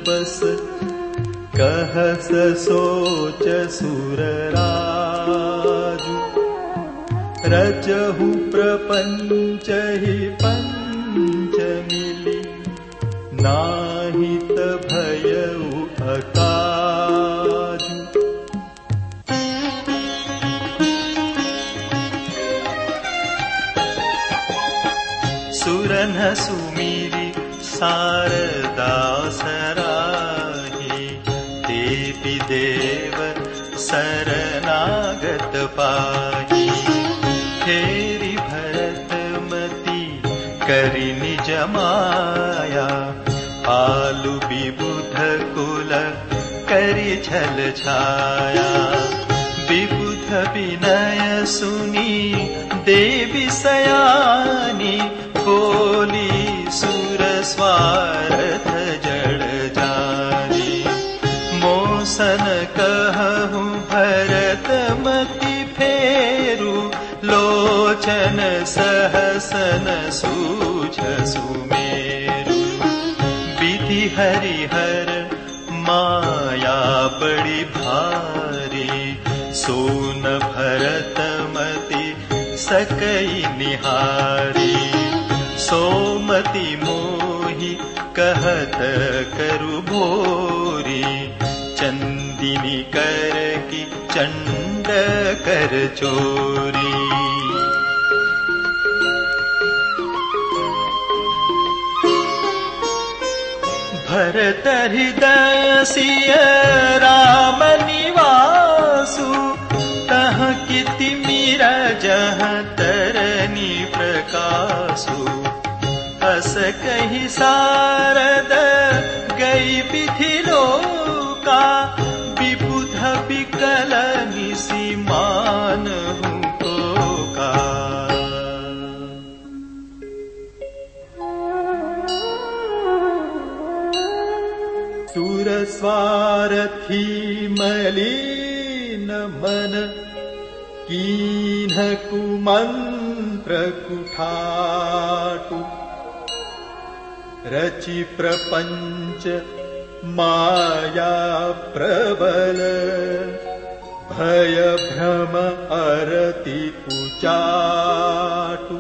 रूपस कहस सोच सुरराजु रचहु प्रपंच ही पंच मिली नाहित भयउ अकाजु सुरन सुमिरी शारदा सराही देवी देव शरणागत पाही फेरी भरतमती करि निज माया आलु विबुध कुल करि छल छाया विबुध विनय सुनी देवी सयानी बोली सुर स्वार्थ जड़ जानी मोसन कहूँ भरतमती फेरु लोचन सहसन सूझ सुमेरु विधि हरिहर माया बड़ी भारी सोन भरतमती सकई निहारी सोमति मोहि कहत करु भोरी चंदिनी कर की चंड कर चोरी भरत हृदय सिय राम निवासु तह किति मीरा जहाँ तरनी प्रकाशु अस कही सारद गई विधि लोका विबुध विकल निसिमान हूँ का सुर स्वार्थी मलिन मन कीन्ह कुमंत्र कुठाटु रचि प्रपंच माया प्रबल भय भ्रम अरति उचाटु